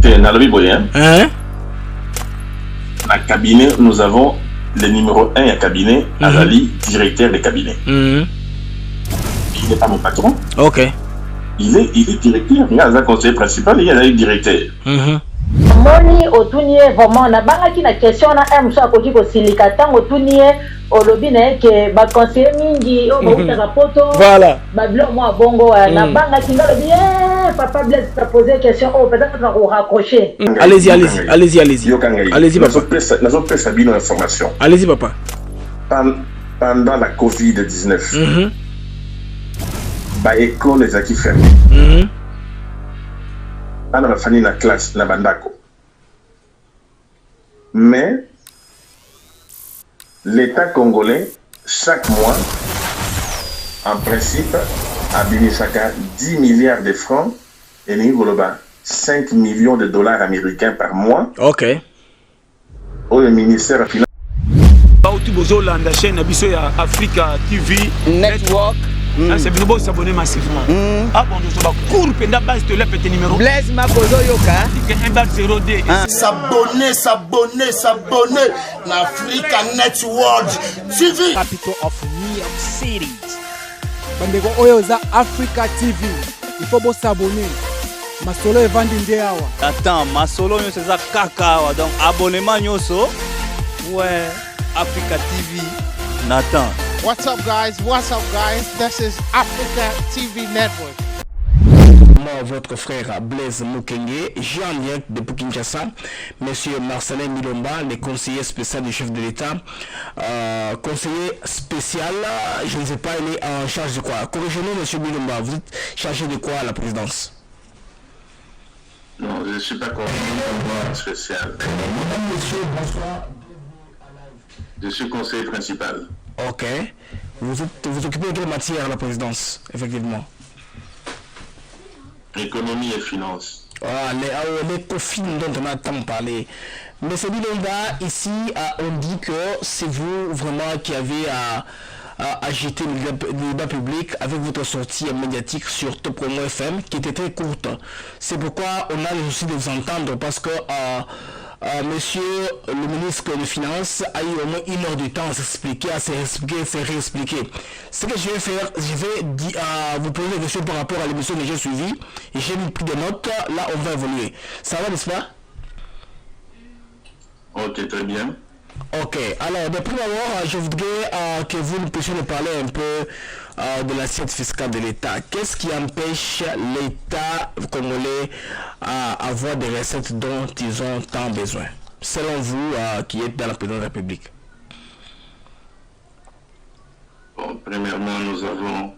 Dans le Biboyen, dans le cabinet, nous avons le numéro 1 à cabinet, Azali, directeur de cabinet. Il n'est pas mon patron. Ok. Il est directeur. Il y a un conseiller principal, il y a un directeur. Moni otunie vraiment na banga ki na question na mso akoki ko silikata otunie olobi na ke ba conseiller mingi o ba utaka poto voilà ba blo moi bongo na banga ki ngalobi papa Blaise t'a posé question oh peut-être on va raccrocher. Allez-y papa. Nous avons fait Sabine information. Allez-y papa. Pendant la Covid-19. Ba école les acquis fermés. On a fini la classe la bandako. Mais l'État congolais, chaque mois, en principe, a béni chacun 10 milliards de francs et nous 5 millions de dollars américains par mois. Ok. Au ministère de Finances. La chaîne Africa TV Network. C'est bien beau s'abonner massivement. Abonnez sur la cour penda base de petit numéro. Blaise Makozo Yoka. S'abonner. Africa Network TV. Capital of New York City. Bandeko oyo za Africa TV. Il faut beau s'abonner. Masolo evandi ndeawa. Attends, masolo nyo c'est ça kaka donc abonnement nyoso. Ouais, Africa TV. Nathan. What's up guys? This is Africa TV Network. Moi, votre frère Blaise Mokenge, j'ai en direct depuis Kinshasa, Monsieur Marcelin Milomba, le conseiller spécial du chef de l'État. Conseiller spécial, je ne sais pas, il est en charge de quoi? Corrigez-nous, Monsieur Milomba, vous êtes chargé de quoi à la présidence? Non, je ne suis pas conseiller spécial. Monsieur, bonsoir. Je suis conseiller principal. Ok. Vous occupez de quelle matière à la présidence, effectivement? Économie et finances. Les confins dont on a tant parlé. Mais c'est Bilomba, ici, on dit que c'est vous vraiment qui avez à agiter le débat public avec votre sortie médiatique sur Top Promo FM qui était très courte. C'est pourquoi on a le souci de vous entendre parce que Monsieur le ministre des Finances a eu au moins 1 heure de temps à s'expliquer, à se réexpliquer. Ce que je vais faire, je vais vous poser des questions par rapport à l'émission que j'ai suivie. Et j'ai mis pris des notes, là on va évoluer. Ça va, n'est-ce pas? Ok, très bien. Ok, alors de prime abord, je voudrais que vous nous puissiez nous parler un peu de l'assiette fiscale de l'État. Qu'est-ce qui empêche l'État congolais à avoir des recettes dont ils ont tant besoin, selon vous qui êtes dans la présidence de la République? Bon, premièrement, nous avons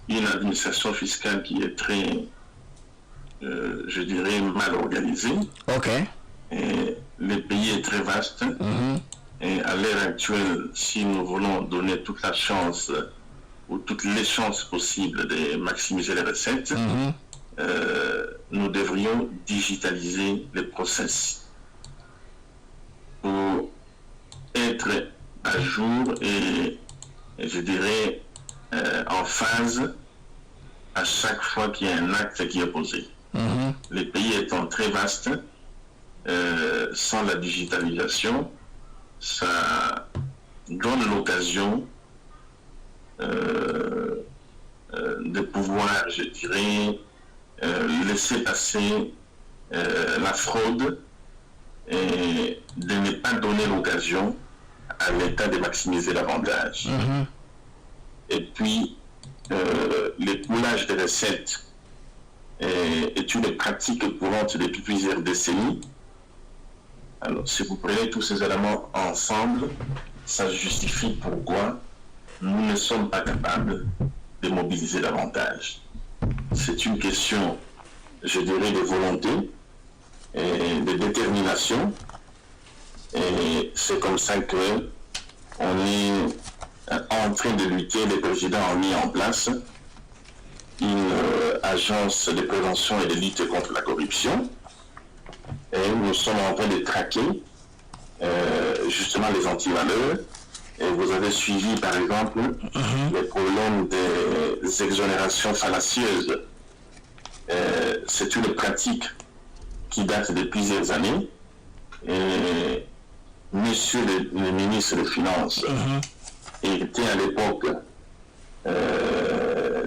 une administration fiscale qui est très, je dirais, mal organisée. Ok. Et le pays est très vaste. Et à l'heure actuelle, si nous voulons donner toute la chance ou toutes les chances possibles de maximiser les recettes, nous devrions digitaliser les process pour être à jour et je dirais en phase à chaque fois qu'il y a un acte qui est posé. Le pays étant très vaste, sans la digitalisation, ça donne l'occasion de pouvoir, je dirais, laisser passer la fraude et de ne pas donner l'occasion à l'État de maximiser l'avantage. Et puis, l'écoulage des recettes est une pratique courante depuis plusieurs décennies. Alors, si vous prenez tous ces éléments ensemble, ça justifie pourquoi nous ne sommes pas capables de mobiliser davantage. C'est une question, je dirais, de volonté et de détermination. Et c'est comme ça que on est en train de lutter. Les présidents ont mis en place une agence de prévention et de lutte contre la corruption. Et nous sommes en train de traquer justement les antivaleurs. Et vous avez suivi par exemple les problèmes des exonérations fallacieuses. C'est une pratique qui date de plusieurs années. Et monsieur le ministre des Finances était à l'époque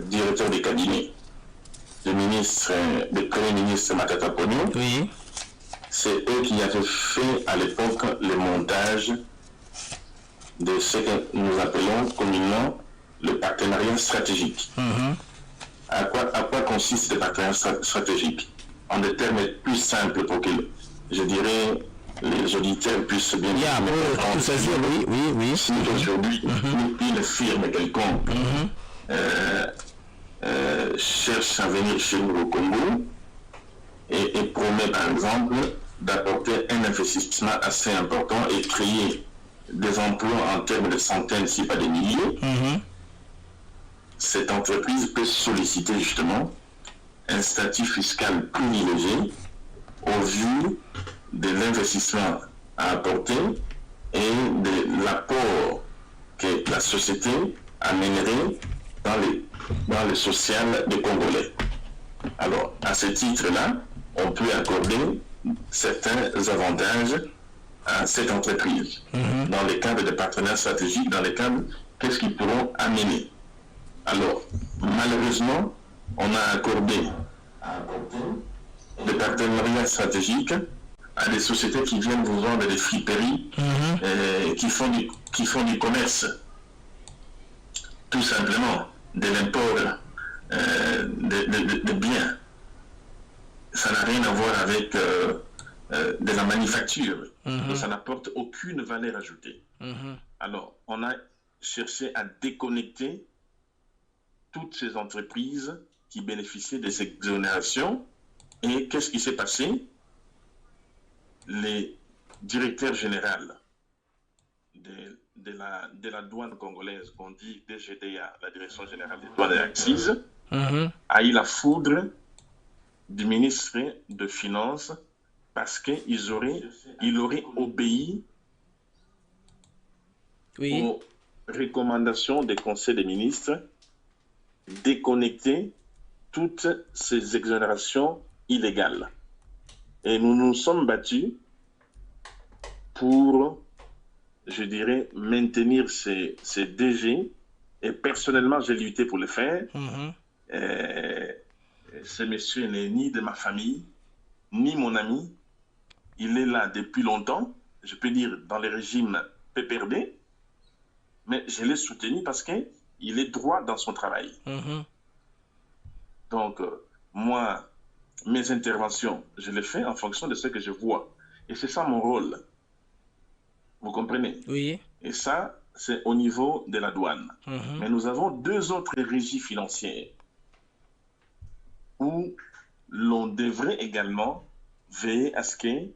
directeur des cabinets du Premier ministre Matata Ponyo. Oui. C'est eux qui avaient fait à l'époque le montage de ce que nous appelons communément le partenariat stratégique. À quoi consiste le partenariat stratégique? En des termes plus simples pour que, je dirais, les auditeurs puissent bien oui. Si aujourd'hui, une firme quelconque cherche à venir chez nous au Congo et promet par exemple d'apporter un investissement assez important et créer des emplois en termes de centaines, si pas de milliers, cette entreprise peut solliciter justement un statut fiscal privilégié au vu de l'investissement à apporter et de l'apport que la société amènerait dans le social des Congolais. Alors, à ce titre-là, on peut accorder certains avantages à cette entreprise dans le cadre de partenariats stratégiques, dans le cadre qu'est-ce qu'ils pourront amener. Alors, malheureusement, on a accordé des partenariats stratégiques à des sociétés qui viennent vous vendre des friperies, qui font du commerce, tout simplement, de l'import de biens. Ça n'a rien à voir avec de la manufacture. Donc ça n'apporte aucune valeur ajoutée. Alors, on a cherché à déconnecter toutes ces entreprises qui bénéficiaient des exonérations. Et qu'est-ce qui s'est passé? Les directeurs généraux de la douane congolaise, qu'on dit DGDA, la Direction Générale des Douanes et Accises, a eu la foudre du ministre de Finances parce qu'il aurait obéi aux recommandations des conseils des ministres, déconnecter toutes ces exonérations illégales. Et nous nous sommes battus pour, je dirais, maintenir ces DG. Et personnellement, j'ai lutté pour le faire. Ce monsieur n'est ni de ma famille, ni mon ami. Il est là depuis longtemps, je peux dire dans le régime PPRD, mais je l'ai soutenu parce qu'il est droit dans son travail. Donc, moi, mes interventions, je les fais en fonction de ce que je vois. Et c'est ça mon rôle. Vous comprenez? Oui. Et ça, c'est au niveau de la douane. Mais nous avons deux autres régies financières où l'on devrait également veiller à ce que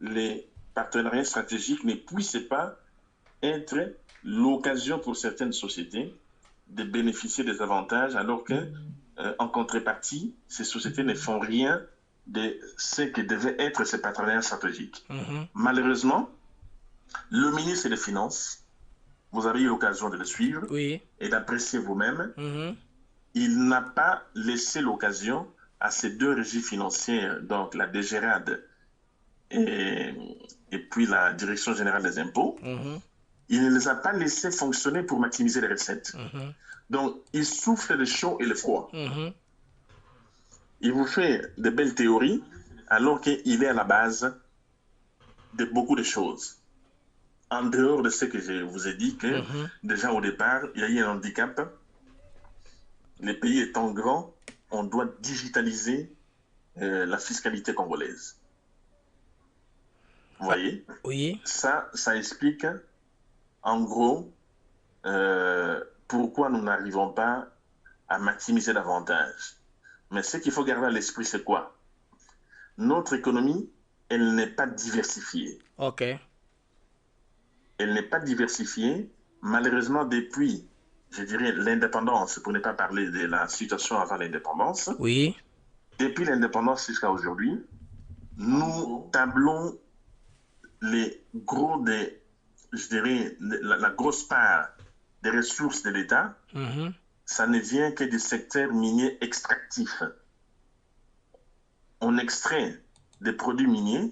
les partenariats stratégiques ne puissent pas être l'occasion pour certaines sociétés de bénéficier des avantages alors que, en contrepartie, ces sociétés ne font rien de ce que devaient être ces partenariats stratégiques. Malheureusement, le ministre des Finances, vous avez eu l'occasion de le suivre et d'apprécier vous-même, il n'a pas laissé l'occasion à ces deux régies financières, donc la DGRAD et puis la Direction Générale des Impôts, il ne les a pas laissés fonctionner pour maximiser les recettes. Donc, il souffle le chaud et le froid. Il vous fait de belles théories alors qu'il est à la base de beaucoup de choses. En dehors de ce que je vous ai dit, que déjà au départ, il y a eu un handicap. Les pays étant grands, on doit digitaliser la fiscalité congolaise. Vous voyez? Oui. Ça explique en gros pourquoi nous n'arrivons pas à maximiser davantage. Mais ce qu'il faut garder à l'esprit, c'est quoi? Notre économie, elle n'est pas diversifiée. Ok. Elle n'est pas diversifiée. Malheureusement, depuis, je dirais, l'indépendance, pour ne pas parler de la situation avant l'indépendance. Oui. Depuis l'indépendance jusqu'à aujourd'hui, nous tablons les gros des, je dirais, la grosse part des ressources de l'État. Ça ne vient que du secteur minier extractif. On extrait des produits miniers,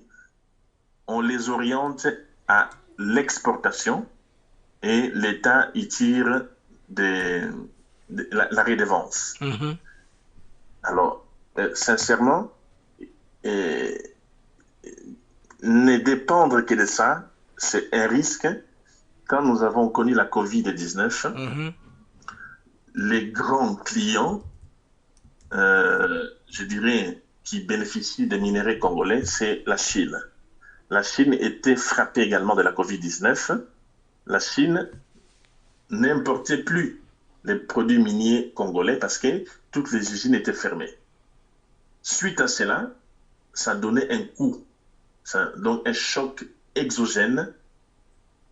on les oriente à l'exportation et l'État y tire la redevance. Alors, sincèrement, ne dépendre que de ça, c'est un risque. Quand nous avons connu la COVID-19, les grands clients, je dirais, qui bénéficient des minerais congolais, c'est la Chine. La Chine était frappée également de la COVID-19. La Chine n'importait plus les produits miniers congolais parce que toutes les usines étaient fermées. Suite à cela, ça donnait un coup, donc un choc exogène,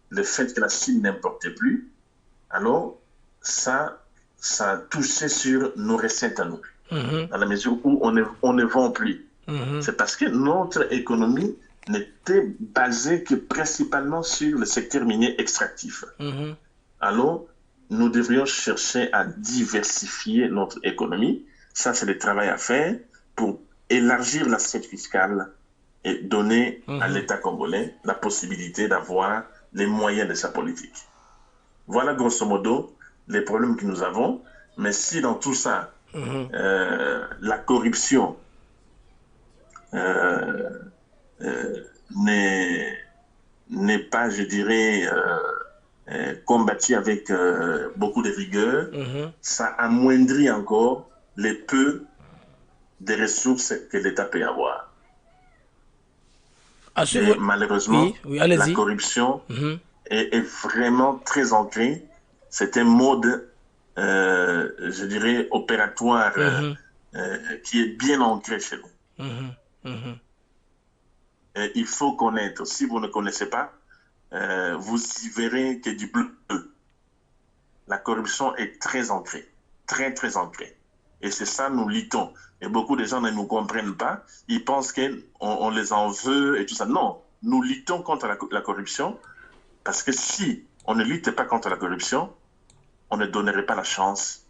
le fait que la Chine n'importait plus. Alors, ça touchait sur nos recettes à nous, dans la mesure où on ne vend plus. C'est parce que notre économie n'était basée que principalement sur le secteur minier extractif. Alors, nous devrions chercher à diversifier notre économie. Ça, c'est le travail à faire pour élargir l'assiette fiscale et donner à l'État congolais la possibilité d'avoir les moyens de sa politique. Voilà grosso modo les problèmes que nous avons. Mais si dans tout ça, la corruption n'est pas, je dirais, combattue avec beaucoup de rigueur, ça amoindrit encore les peu de ressources que l'État peut avoir. Et malheureusement, la corruption est vraiment très ancrée. C'est un mode, je dirais, opératoire qui est bien ancré chez nous. Et il faut connaître. Si vous ne connaissez pas, vous y verrez que du bleu. La corruption est très ancrée, très très ancrée. Et c'est ça, nous luttons. Et beaucoup de gens ne nous comprennent pas. Ils pensent qu'on les en veut et tout ça. Non, nous luttons contre la corruption parce que si on ne lutte pas contre la corruption, on ne donnerait pas la chance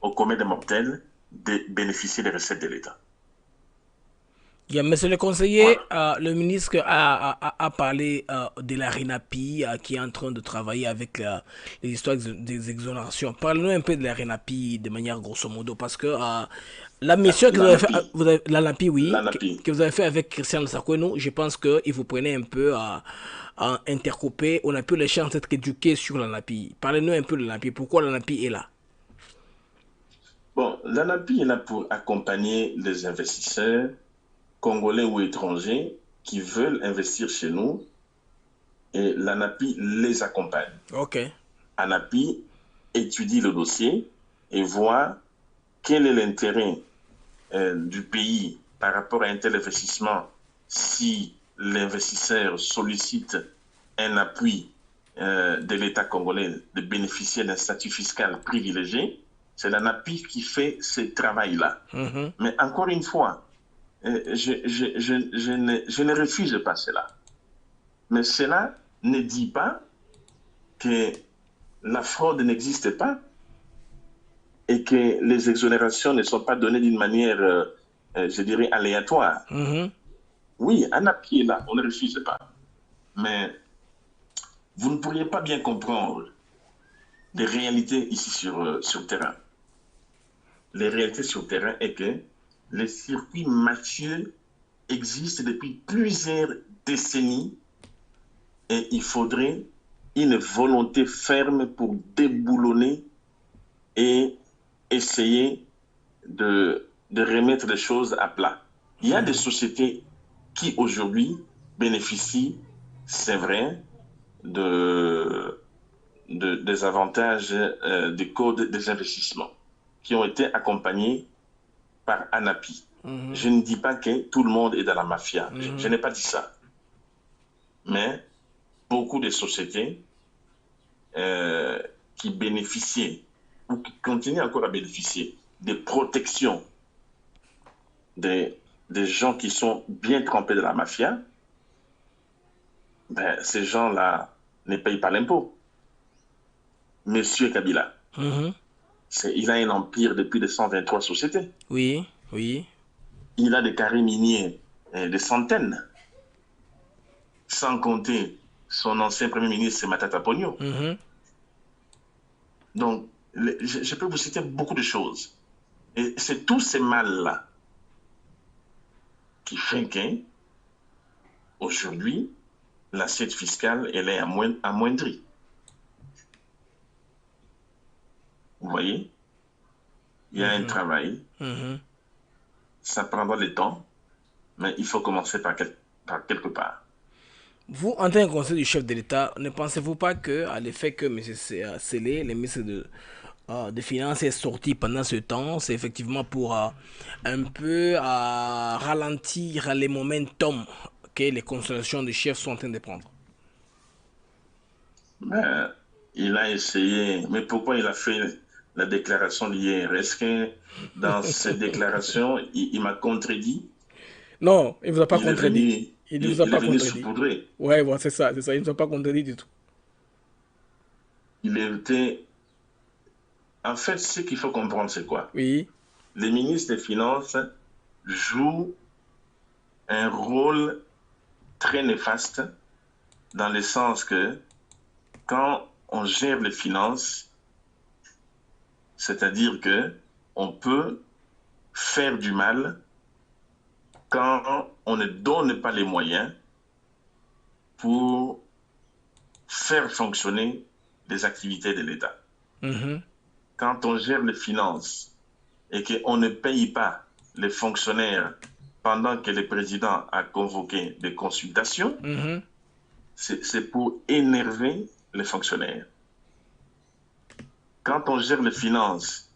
au commun des mortels de bénéficier des recettes de l'État. Monsieur le conseiller, voilà. Le ministre a parlé de la RENAPI qui est en train de travailler avec les histoires des exonérations. Parlez-nous un peu de la RENAPI de manière grosso modo, parce que la mission que vous avez fait avec Christian Sakouenou, je pense qu'il vous prenez un peu à intercouper. On a peu les chances d'être éduqués sur l'ANAPI. Parlez-nous un peu de l'ANAPI. Pourquoi l'ANAPI est là? Bon, l'ANAPI est là pour accompagner les investisseurs congolais ou étrangers qui veulent investir chez nous, et l'ANAPI les accompagne. ANAPI étudie le dossier et voit quel est l'intérêt du pays par rapport à un tel investissement si l'investisseur sollicite un appui de l'État congolais de bénéficier d'un statut fiscal privilégié. C'est l'ANAPI qui fait ce travail-là. Mais encore une fois, je ne refuse pas cela. Mais cela ne dit pas que la fraude n'existe pas et que les exonérations ne sont pas données d'une manière, je dirais, aléatoire. Oui, ANAPI est là, on ne refuse pas. Mais vous ne pourriez pas bien comprendre les réalités ici sur le terrain. Les réalités sur le terrain est que les circuits mafieux existent depuis plusieurs décennies et il faudrait une volonté ferme pour déboulonner et essayer de remettre les choses à plat. Il y a des sociétés qui aujourd'hui bénéficient, c'est vrai, des avantages des codes des investissements qui ont été accompagnés par ANAPI. Je ne dis pas que tout le monde est dans la mafia. Je n'ai pas dit ça. Mais beaucoup de sociétés qui bénéficiaient ou qui continuent encore à bénéficier des protections des gens qui sont bien trempés de la mafia, ben, ces gens-là ne payent pas l'impôt. Monsieur Kabila, il a un empire de plus de 123 sociétés. Oui, oui. Il a des carrés miniers des centaines. Sans compter son ancien Premier ministre, Matata Ponyo. Donc, je peux vous citer beaucoup de choses. Et c'est tous ces mal-là qui font qu'aujourd'hui, l'assiette fiscale, elle est amoindrie. Vous voyez? Il y a un travail. Ça prendra le temps, mais il faut commencer par quelque part. Vous, en tant que conseiller du chef de l'État, ne pensez-vous pas à l'effet que M. Sélé, le ministre des Finances, est sorti pendant ce temps, c'est effectivement pour un peu ralentir les momentum que les constellations de chefs sont en train de prendre? Ben, il a essayé, mais pourquoi il a fait la déclaration d'hier? Est-ce que dans cette déclaration, il m'a contredit? Non, il ne vous a pas contredit. Il ne vous a pas contredit. Ouais, bon, c'est ça. Il ne nous a pas contredit du tout. Il était... En fait, ce qu'il faut comprendre, c'est quoi? Oui. Les ministres des Finances jouent un rôle très néfaste dans le sens que quand on gère les finances, c'est-à-dire que on peut faire du mal quand on ne donne pas les moyens pour faire fonctionner les activités de l'État. Quand on gère les finances et qu'on ne paye pas les fonctionnaires pendant que le président a convoqué des consultations, c'est pour énerver les fonctionnaires. Quand on gère les finances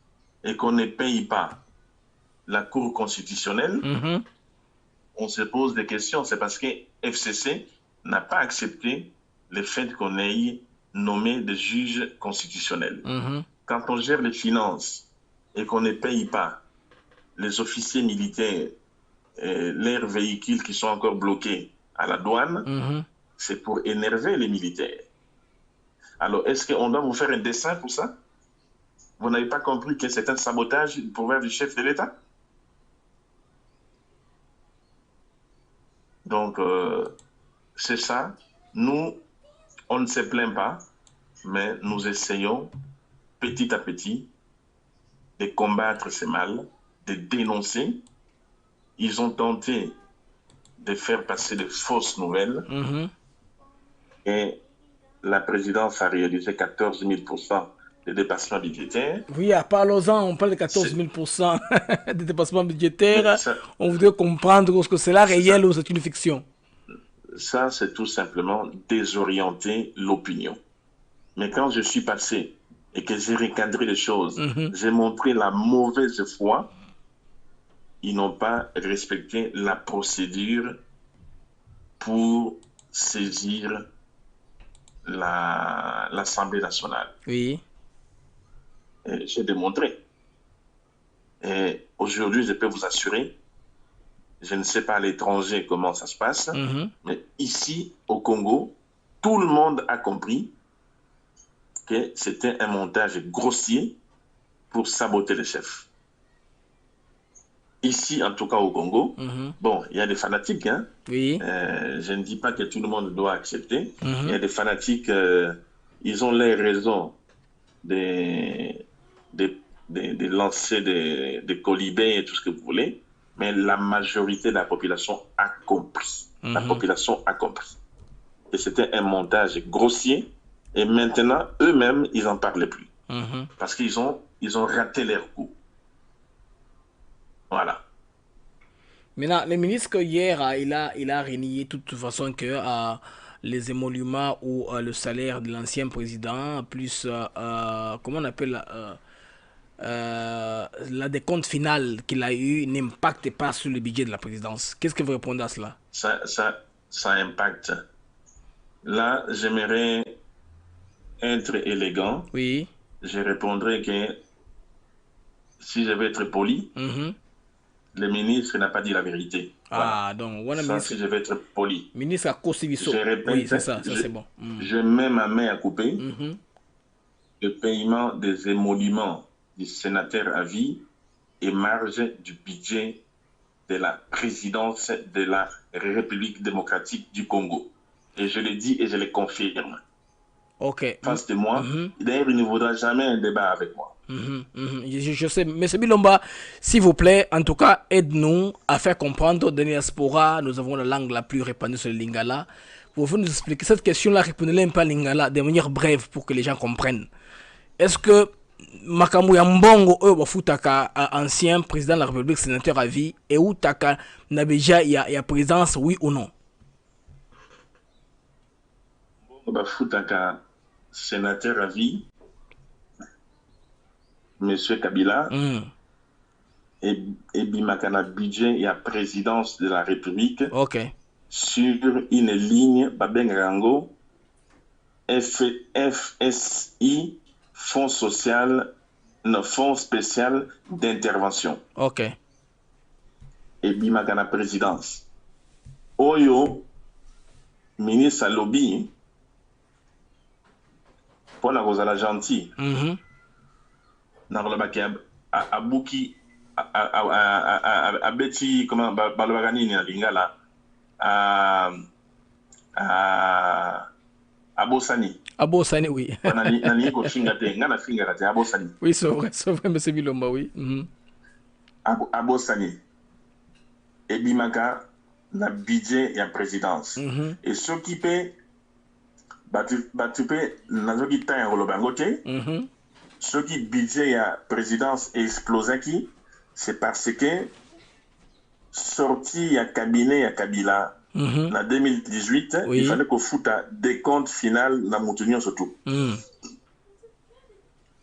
et qu'on ne paye pas la Cour constitutionnelle, on se pose des questions. C'est parce que FCC n'a pas accepté le fait qu'on ait nommé des juges constitutionnels. Quand on gère les finances et qu'on ne paye pas les officiers militaires et leurs véhicules qui sont encore bloqués à la douane, c'est pour énerver les militaires. Alors, est-ce qu'on doit vous faire un dessin pour ça? Vous n'avez pas compris que c'est un sabotage du pouvoir du chef de l'État? Donc, c'est ça. Nous, on ne se plaint pas, mais nous essayons petit à petit de combattre ces mal, de dénoncer. Ils ont tenté de faire passer de fausses nouvelles. Et la présidence a réalisé 14 000% de dépassement budgétaire. Oui, parlons-en, on parle de 14 000% de dépassement budgétaire. On voudrait comprendre est-ce que c'est là réel ou c'est une fiction. Ça, c'est tout simplement désorienter l'opinion. Mais quand je suis passé et que j'ai recadré les choses, j'ai montré la mauvaise foi, ils n'ont pas respecté la procédure pour saisir l'Assemblée nationale. Oui. J'ai démontré. Et aujourd'hui, je peux vous assurer, je ne sais pas à l'étranger comment ça se passe, mais ici, au Congo, tout le monde a compris que c'était un montage grossier pour saboter les chefs. Ici, en tout cas au Congo, bon, il y a des fanatiques, hein. Oui. Je ne dis pas que tout le monde doit accepter. Il y a des fanatiques, ils ont les raisons de lancer des colibés et tout ce que vous voulez, mais la majorité de la population a compris. La population a compris. Et c'était un montage grossier, et maintenant, eux-mêmes, ils n'en parlent plus. Parce qu'ils ont raté leur coup. Voilà. Maintenant, le ministre hier, il a renié de toute façon que les émoluments ou le salaire de l'ancien président, plus, comment on appelle, la décompte finale qu'il a eu n'impacte pas sur le budget de la présidence. Qu'est-ce que vous répondez à cela? Ça impacte. Là, j'aimerais être élégant. Oui. Je répondrai que si je veux être poli, le ministre n'a pas dit la vérité. Ah, donc, ça, ministre, si je vais être poli. Ministre a Kosiviso. Je répète, oui, c'est ça c'est bon. Je mets ma main à couper. Le paiement des émoluments du sénateur à vie et marge du budget de la présidence de la République démocratique du Congo. Et je le dis et je le confirme. Ok. Face de moi. D'ailleurs, il ne vaudra jamais un débat avec moi. Je sais, M. Bilomba, s'il vous plaît, en tout cas, aide-nous à faire comprendre dans la diaspora. Nous avons la langue la plus répandue sur le lingala. Vous pouvez nous expliquer cette question-là, répondez-la un peu à lingala de manière brève pour que les gens comprennent. Est-ce que Makambu Yambongo, Bafutaka, ancien président de la République, sénateur à vie, et où Taka Nabeja, il y a présence, oui ou non? Bafutaka, sénateur à vie, Monsieur Kabila, et Bimakana budget et la présidence de la République sur une ligne Babengango FSI, Fonds social, Fonds spécial d'intervention. Ok. Et Bimakana présidence. Oyo, ministre Alobi, pour la Rosala gentil. Narlobaki Abuki Abeti comment Balwagani na Lingala Abosani oui. Nani ko finga te ngana finga te Abosani. Oui, c'est vrai monsieur Bilomba, oui. Abosani et Bimaka na budget ya présidence. Et ce qui peut batupé nazoki tan rolobangote. Ce qui budget à présidence explosé qui, c'est parce que sorti à cabinet à Kabila en 2018, il fallait qu'on foute des comptes final dans Moutounion surtout.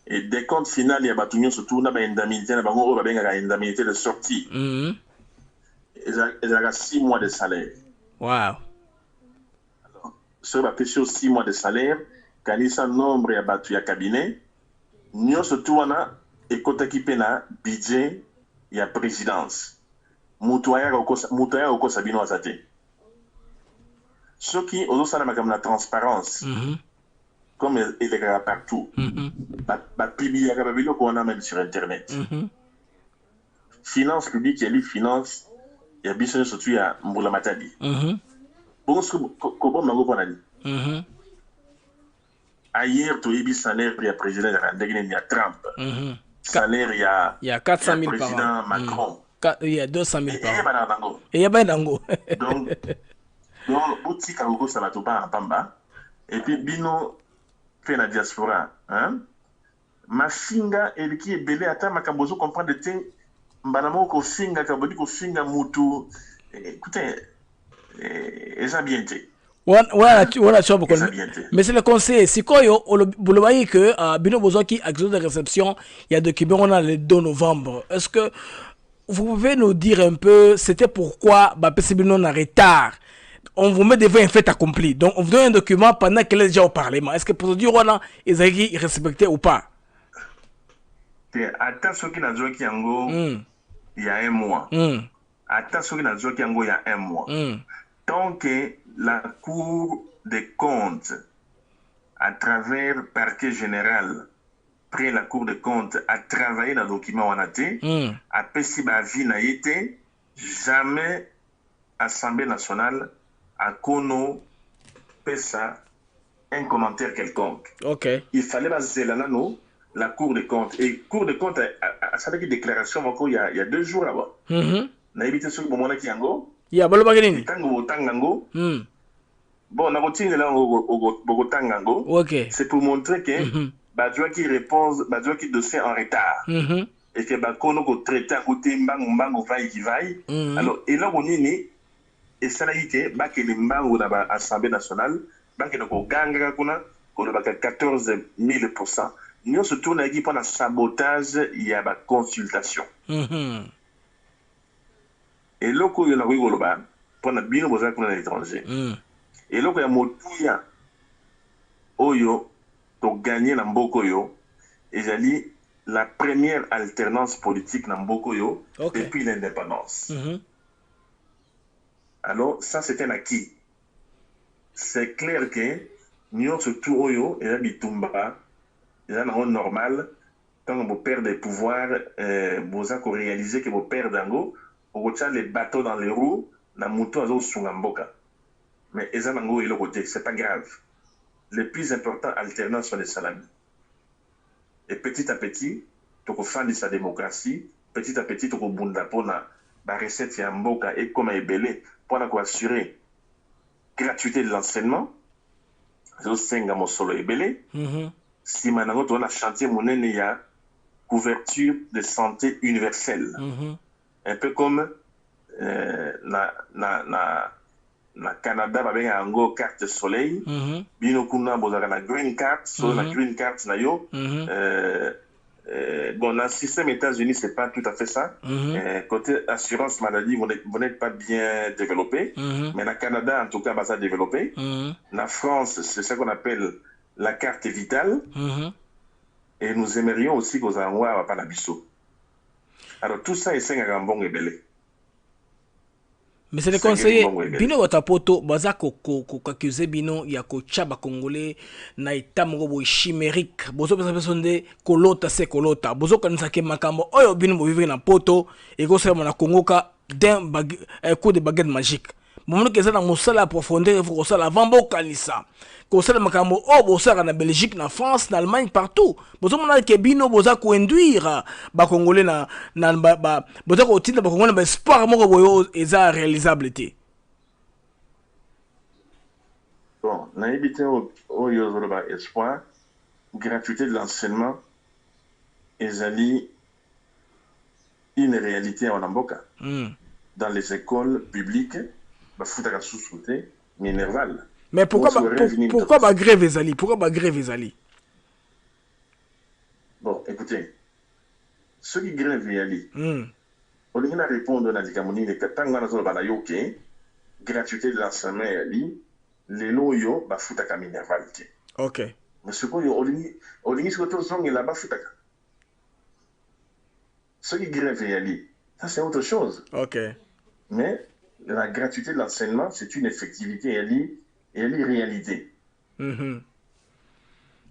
Et des comptes final, il y a Moutounion surtout, il y a une indemnité, il y a une indemnité de sortie. Il y a 6 mois de salaire. Wow. Alors, ça va pêcher 6 mois de salaire, quand il y a un nombre de battu à cabinet. Nous surtout on a écouté na budget ya présidence. Mutuaya oko sabino azate. Ce qui aussi ça comme la transparence. Comme il est partout. Publier kababilo qu'on a même sur internet. Finance publique et finance ya biso surtout ya Mbula Matadi. Bon ce que mango ponani. Ailleurs, tu as eu salaire pour le président de Trump. Salaire, il y a 400 000 par an. Président Macron. Il y a 200 000 par an. Et il y a Banango. Donc, boutique à Ogo, ça va tout pas en Pamba. Et puis, Bino fait la diaspora. Ma finga, elle qui est belé, attends, ma cambozo comprend de te. Mbanamo ko finga, kabodi ko finga mutu. Écoutez, et ça bien été. Mais c'est le conseil. Si vous voyez que Bino Bozoki, accès de réception, il y a documents on a le 2 novembre. Est-ce que vous pouvez nous dire un peu c'était pourquoi Bino en retard? On vous met devant un fait accompli. Donc on vous donne un document pendant qu'elle est déjà au Parlement. Est-ce que pour dire on a ils respecté ou pas? Attends ce qui n'a joué qui en il y a un mois. Attends ce qui n'a joué qui en il y a un mois. Tant que la Cour des comptes, à travers le parquet général, près la Cour des comptes, a travaillé dans le document on a été, a pessi ma vie n'a été, jamais Assemblée nationale a connu pesa un commentaire quelconque. Il fallait la Cour des comptes. Et Cour des comptes a fait une déclaration il y a 2 jours là-bas. N'a évité ce moment-là qui en go. Il y a Balobaganini. Bon, on a continué là au Tangango. C'est pour montrer que Badjoua qui répond, Badjoua qui dossier en retard. Et que Bakono ko traité à côté Mbango vaille qui vaille. Alors, et là, on est et ça l'a été, Baké les Mbango dans l'Assemblée nationale, Baké le Ganga Kuna, qu'on a 14 000%. Nous se tournons à pour le sabotage, il y a la consultation. Et là, il y a la rue pour la bien besoin qu'on a l'étranger. Et là, il y a Motuya Oyo, pour gagner dans Bokoyo, et j'ai dit la première alternance politique dans Bokoyo depuis l'indépendance. Alors, ça, c'est un acquis. C'est clair que nous, surtout Oyo, et là, Bitumba, et là, normal, quand vous perdez des pouvoirs, vous avez réalisé que vous perdez Dango, on retient les bateaux dans les roues, na mouton azo sungamboka. Mais ezanango il côté, c'est pas grave. Les plus importants alternants sont les salamis. Et petit à petit, tu faire sa démocratie, petit à petit, tu bunda pona la recette ya mboka et comme ebele pour assurer gratuité de l'enseignement. Je senga mo solo ebele. Si maintenant tu as un chantier monene ya couverture de santé universelle. Un peu comme na Canada ba benga ngo carte soleil. Bino kuna bozaka na green card, so na green card na yo. Bon, dans le système États-Unis, c'est pas tout à fait ça. Côté assurance maladie, vous n'êtes pas bien développé. Mais dans le Canada, en tout cas, ça développé. La France, c'est ça qu'on appelle la carte vitale. Et nous aimerions aussi que vous envoyez pas la biseau. Alors tout ça est un bon et belé. Mais c'est le conseiller bino watapoto baza ko accusé bino ya ko chaba congolais na itamgo bo chimérique bozo pesa nde kolota se kolota bozo kanisa ke makambo oyo bino bo vivre na poto et ko sema na kongoka d'un coup de baguette magique moment que ça na mosala profondeur il faut ko sala avant bo kanisa ko sala makambo o bo sala na Belgique na France na Allemagne partout bozo mona ke bino boza ko induire ba congolais na boza ko tinda ba congolais ba espoir moko boyo eza réalisable té. Bon, na évité au yozoloba espoir gratuité de l'enseignement ezali une réalité en Amboka. Dans les écoles publiques ba futaka sous-souté minerval. Mais pourquoi ba grève ezali? Pourquoi ba grève ezali? Bon, écoutez, ceux qui grèvent ezali. On vient répondre à Dikamoni les katanga nazo ba yoke gratuité de l'enseignement ezali les loyo ba futaka minerval. OK. Mais ce qu'on olingi sur tout son là ba futaka. Ceux qui grèvent ezali, ça c'est autre chose. OK. Mais la gratuité de l'enseignement, c'est une effectivité et une réalité.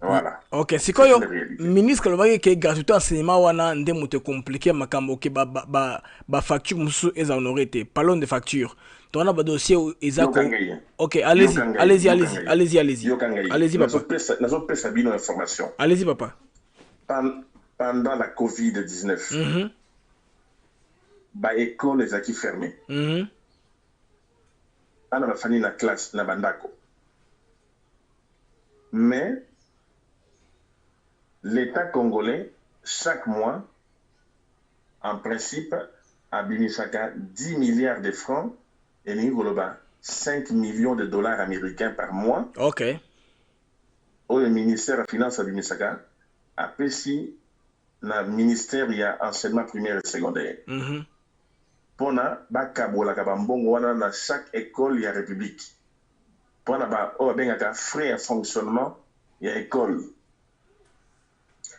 Voilà. OK, c'est quoi le ministre le qui gratuité enseignement wana ndemo te compliqué makambo ke ba facture musu eza honorité. Parlons de facture. Tu as un dossier ezako. OK, allez-y. Allez-y papa. Nazo pesa bino information. Allez-y papa. Pendant la COVID-19. Ba école les acquis fermés. Ana ba fani na classe na bandako. Mais l'État congolais chaque mois en principe a binisaka 10 milliards de francs et ngoloba 5 millions de dollars américains par mois. OK. Au ministère des Finances a binisaka a pesi na ministère il y a enseignement primaire et secondaire. Pona bakabola kabambongo wana na chaque école ya république. Pona ba o bengaka frais à fonctionnement ya école.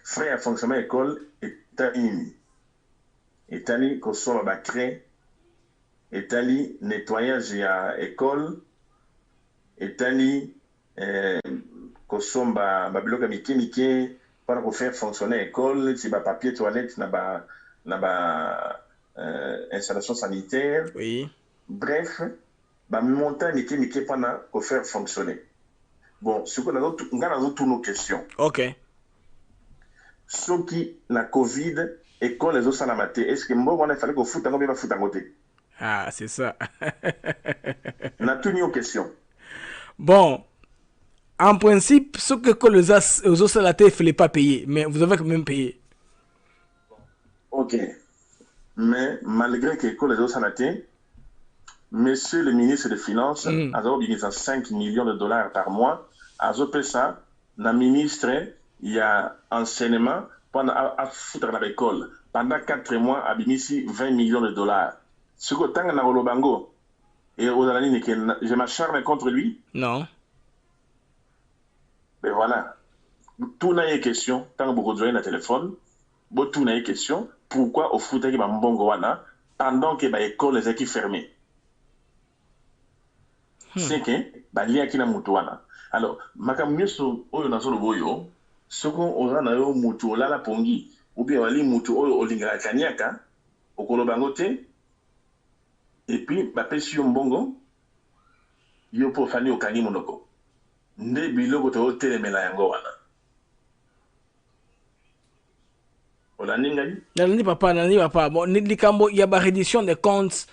Frais à fonctionnement école etani. Etani ko solo ba créer etali nettoyage ya école etali ko somba ba bloc mike para ko faire fonctionner école, si ba papier toilette na ba installation sanitaire. Oui. Bref, bah montant mike pendant pour faire fonctionner. Bon, ce qu'on a toutes nos questions. OK. Ce qui la Covid école les autres maté, est-ce que moi on a fallu qu'on foute en bien foute en côté. Ah, c'est ça. On a toutes nos questions. Bon, en principe, ce que les autres la il fallait pas payer, mais vous avez quand même payé. OK. Mais malgré que les autres santé, monsieur le ministre des Finances a organisé 5 millions de dollars par mois. A fait ça, le ministre, il y a enseignement pendant à foutre à l'école. Pendant 4 mois, a bénéficié 20 millions de dollars. Ce que tant que le bango, et je m'acharne contre lui. Non. Mais voilà. Tout n'a pas question, tant que vous avez un téléphone, tout n'a pas question. Pourquoi au foot qui va mbongo wana pendant que l'école les équipes fermées. C'est que balia qui na mutu wana. Alors makamyeso oyo na solo boyo soko oza na yo mutu olala pongi ou bien wali mutu oyo olinga kaniaka okolo bango te Et puis, bapesi yo mbongo, yo po fani okangi monoko. Nde biloko to telemela yango wana. Olandi ngai? Nalandi papa. Bon, likambo ya ba reddition des comptes.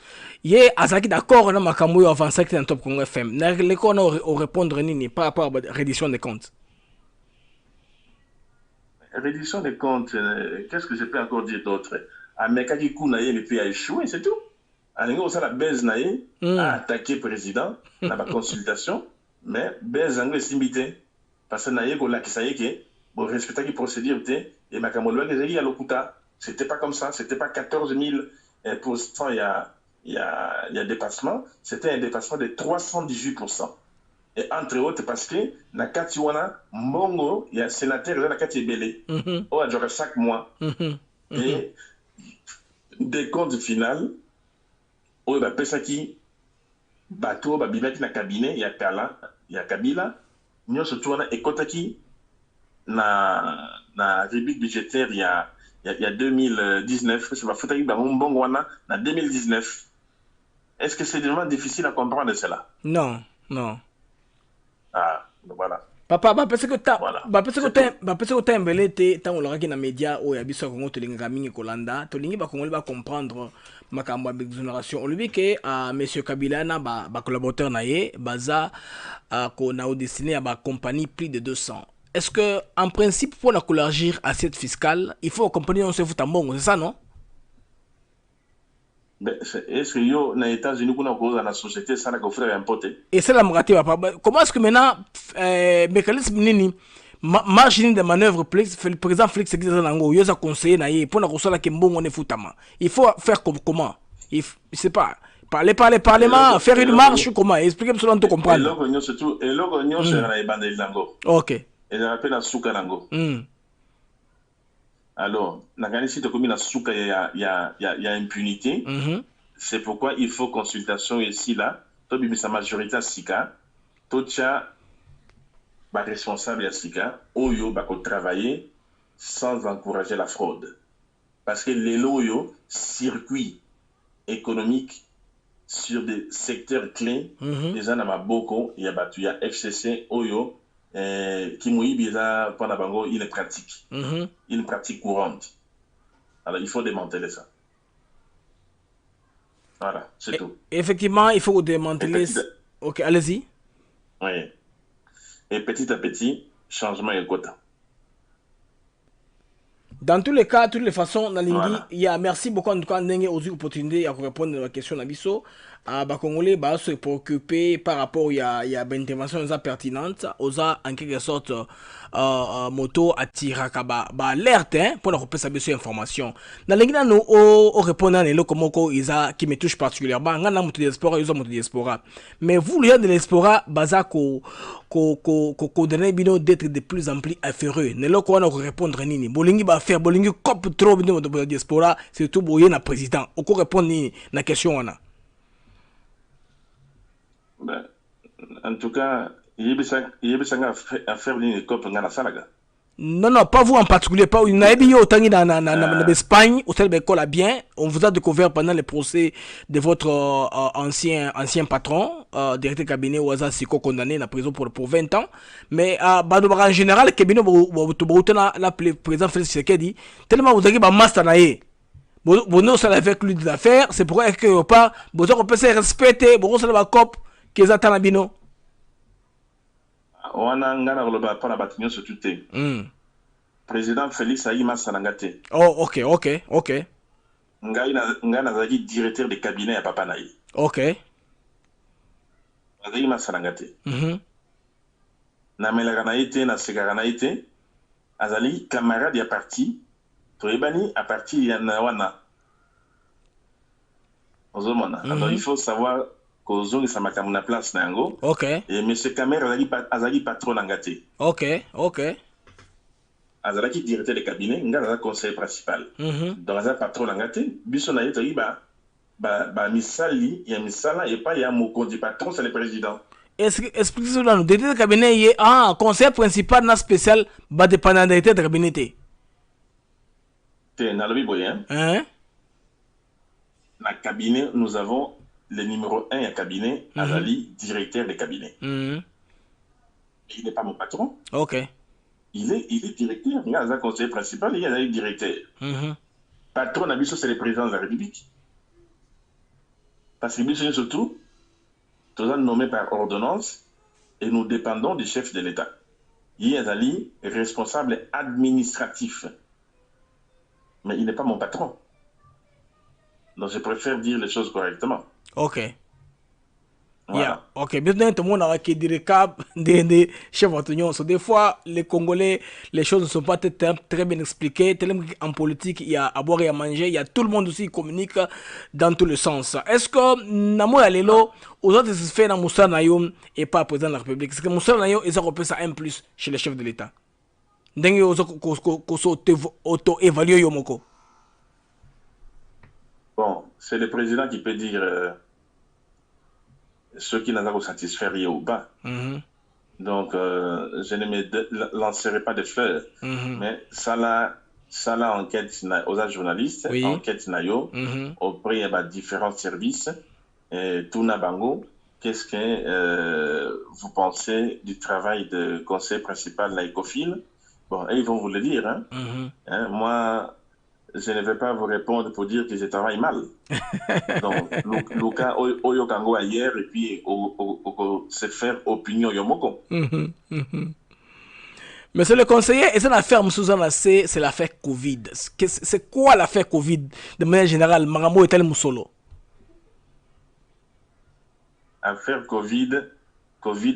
Ye azaki d'accord na makambo yo avancer que dans Top Congo FM. Na leko na au répondre nini par rapport à la reddition des comptes. Reddition des comptes, qu'est-ce que je peux encore dire d'autre? Amekaki kuna ye le pays a échoué, c'est tout. Alingo ça la baise na ye a attaqué président na ba consultation, mais baise anglais simité parce que na ye ko la kisaye ke bon respecter qui procédure té et makambo lwa les ya lokuta, c'était pas comme ça, c'était pas 14 000% il y a dépassement, c'était un dépassement de 318%. Et entre autres parce que na kati wana mbongo il y a sénateur na kati belé o adjora chaque mois et des comptes final o ba pesa ki bato ba bibaki na cabinet ya Kabila nyonso tu wana ekotaki na rubrique budgétaire il y a 2019 c'est ba fotaki ba mbongo wana na 2019. Est-ce que c'est vraiment difficile à comprendre cela? Non. Ah, voilà. Papa, parce que t'embelé tant on l'aura qui na média ou yabiso Congo to linga mingi kolanda to lingi ba Congo ba comprendre makambo d'exonération. On lui dit que monsieur Kabila na ba collaborateur na ye baza qu'on a destiné à ba compagnie plus de 200. Est-ce que en principe pour la élargir assiette fiscale, il faut compagnie on se fout en bon, c'est ça non? Est-ce que yo na États-Unis qu'on a cause la société ça n'a qu'au frère importé? Et c'est la moitié papa. Comment est-ce que maintenant mécanisme nini margine de manœuvre le président Félix existe nango yo za conseiller na ye pour na kosala ke mbongo ne futama. Il faut faire comment? Il c'est pas parlement faire une marche comment? Expliquez-moi cela on te comprendre. Et l'ogo surtout et l'ogo c'est na ebandeli nango. OK. Et je rappelle na suka nango. Alors, si tu as souka, il y a impunité. C'est pourquoi il faut consultation ici, là. Tu as sa majorité à Sika. Tu as responsable à Sika. Oyo, travailler sans encourager la fraude. Parce que les loyaux, circuits économiques sur des secteurs clés, déjà, dans Boko, il y a FCC, Oyo. Qui pendant bango une pratique courante. Alors il faut démanteler ça. Voilà, c'est tout. Effectivement, il faut démanteler. Ok, allez-y. Oui. Et petit à petit, changement et quota. Dans tous les cas, toutes les façons, Nalingi, il y a merci beaucoup en tout cas d'engager aux opportunités à répondre à la question d'Abisso. Bah Congolais bah se préoccuper par rapport il y a une intervention pertinente aux en quelque sorte moto attira ba alerte pour la repérer sa information. Nalingi na no au répondant les locomoko isa qui me touche particulièrement ngana moto diaspora ils ont moto diaspora. Mais vous les de diaspora baza ko donner bino d'être de plus en plus afféreux. Ne loko wana ko répondre nini. Bolingi ba faire bolingi cop trop bino moto diaspora surtout boye na président. Oko répondre nini na question wana. En tout cas, il y a à faire une copie dans la salle. Non, pas vous en particulier, pas une en Espagne, au tel école bien, on vous a découvert pendant le procès de votre ancien patron, directeur cabinet Ouaza Siko condamné à prison pour 20 ans. Mais en général, le cabinet le président Félix Tshisekedi, tellement vous avez un master naïe. Bon, ça avec lui des affaires, c'est pour que pas, vous avez se respecter, vous avez un cop. Qu'est-ce que tu bino? On a un pas la bâtiment sur tout. Président Félix Aïma Sanangate. Oh, ok. Ngana directeur de cabinet à Papa Naï. Ok. Aïma Sanangate. Na melaganaïte, na segaranaïte. Azali camarade ya parti. Toebani à partir ya nawana. Alors il faut savoir que ça m'a comme la place nango. Ok. Et monsieur Kamera azali patron nangate. Ok. Azali directeur de cabinet, ngala conseil principal. Donc azali patron nangate, biso na yeto ba misali, ya misala et pas ya mokondi patron c'est le président. Expliquez-nous là, directeur de cabinet y conseil principal na spécial ba dépendant de cabinet té. Té na lobi boyen. Na cabinet nous avons le numéro 1 à cabinet, Azali, directeur de cabinet. Il n'est pas mon patron. Ok. Il est directeur. Il y a un conseiller principal, il y a un directeur. Patron d'Abisso, c'est le président de la République. Parce que Bisso, surtout, tous nommés par ordonnance et nous dépendons du chef de l'État. Il y a un responsable administratif. Mais il n'est pas mon patron. Donc je préfère dire les choses correctement. Ok. Voilà. Yeah. Ok. Maintenant, tout le monde a qui dit cap des chefs d'union. So, des fois, les Congolais, les choses ne sont pas très bien expliquées. En politique, il y a à boire et à manger. Il y a tout le monde aussi qui communique dans tous les sens. Est-ce que Namo Alelo, aux autres, c'est fait dans Moussa Nayoum et pas président de la République? Est-ce que Moussa Nayoum, ils ont repris ça un plus chez les chefs de l'État? Dengue auto-évaluer Yomoko. Bon, c'est le président qui peut dire ce qui n'a pas satisfaire ou pas. Donc, je ne me lancerai pas de fleurs. Mais ça là, enquête aux journalistes, enquête nayo, auprès de différents services, tout Nabango. Qu'est-ce que vous pensez du travail de conseil principal de l'ECOFIN? Bon, ils vont vous le dire. Hein, moi, je ne vais pas vous répondre pour dire que je travaille mal. Donc, Luka Oyokango hier et puis se faire opinion Yomoko. Monsieur le conseiller, et c'est l'affaire Moussouza, c'est l'affaire Covid. C'est quoi l'affaire Covid de manière générale? Maramo est-elle Moussolo? Affaire Covid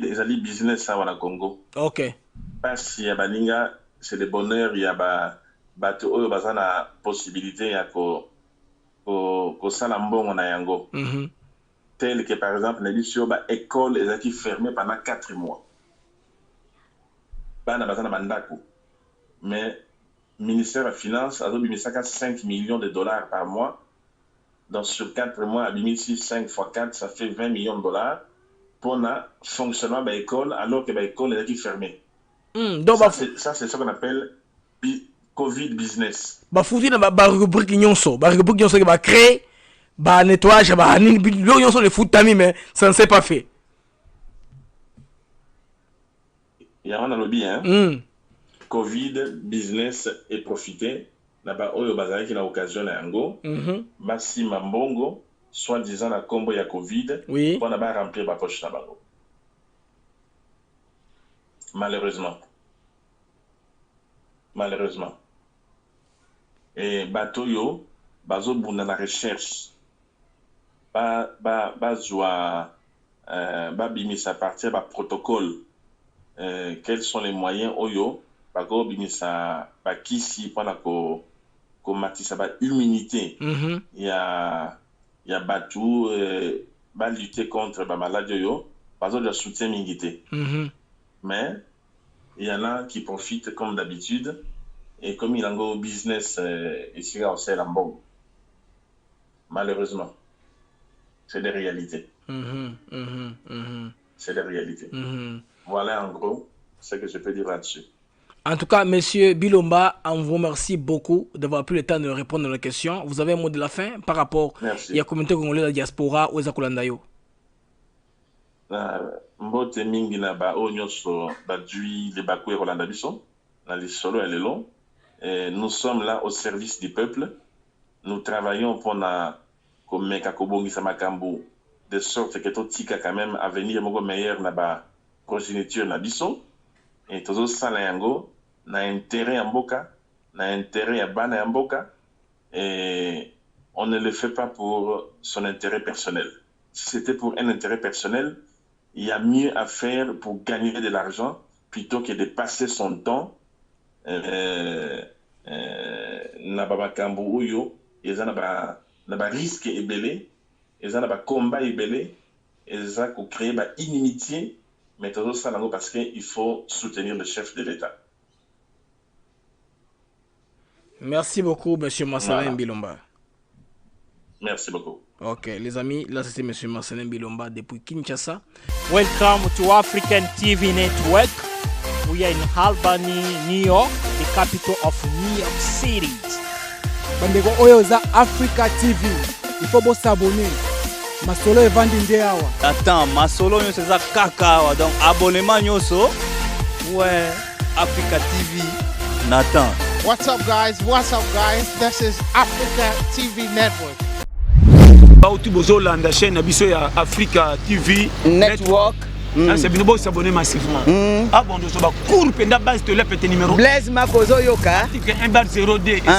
est un business à la Congo. Ok. Parce qu'il y a baninga, c'est le bonheur, il y a bateau, il y a la possibilité ko salambon na yango. Tel que par exemple, l'école est fermée pendant 4 mois. Mais le ministère de la Finance a donné 5 millions de dollars par mois. Donc sur 4 mois, à 5 x 4, ça fait 20 millions de dollars pour le fonctionnement de l'école alors que l'école est fermée. Ça, c'est ce qu'on appelle Covid business. Fouti na rubrique nyonso, rubrique nyonso qui va créer, nettoyage, nyonso les foutami mais ça ne s'est pas fait. Il y a un lobby, hein. Covid business et profiter. Là-bas, oyo bazali qui na occasion na yango. Basi mambongo, soi-disant la combo ya Covid, pour na ba remplir ba poche na bango. Malheureusement. Et bateau yo, bazo bunda na recherche. Bazwa bimisa partir ba protocole. Quels sont les moyens oyo bago bimisa bakisi pendant ko matisa ba immunité. Il y a batou lutter contre ba maladie yo, bazo de soutien mingité. Mais il y en a qui profitent comme d'habitude et comme il y a un business ici au Célambon. Malheureusement, c'est des réalités. C'est des réalités. Voilà en gros ce que je peux dire là-dessus. En tout cas, monsieur Bilomba, on vous remercie beaucoup d'avoir pris le temps de répondre à la question. Vous avez un mot de la fin par rapport à la communauté congolaise de la diaspora ou Ezakulandayo? Mbote mingi na ba onyoso badui le bakwe Rolanda biso na lisolo elelo. Nous sommes là au service du peuple. Nous travaillons pour na komeka kobongisa makambo de sorte que tout tika quand même à venir moko meilleur na ba progéniture na biso. Et tozo sala yango na intérêt ya mboka, na intérêt ya bana ya mboka, et on ne le fait pas pour son intérêt personnel. Si c'était pour un intérêt personnel, il y a mieux à faire pour gagner de l'argent plutôt que de passer son temps na babakambo oyo eza na ba risque ebele, eza na ba combat ebele, eza ko créer ba inimitié, mais tout ça parce qu'il faut soutenir le chef de l'État. Merci beaucoup, monsieur Marcelin Bilomba. Merci beaucoup. Ok, les amis, là c'était monsieur Marcelin Bilomba depuis Kinshasa. Welcome to African TV Network. We are in Albany, New York, the capital of New York City. Bandeko oyo za Africa TV. Il faut s'abonner. masolo evandi nde awa. Attends, masolo nyonso eza kaka awa. Donc abonnement nyonso. Ouais, Africa TV. Nathan. What's up, guys? This is Africa TV Network. Bauti bozolanda chaîne na biso ya Africa TV Network. C'est bien beau s'abonner massivement. Ah bon, nous sommes court penda base de la numéro. Blaise Makozo Yoka. 1/02.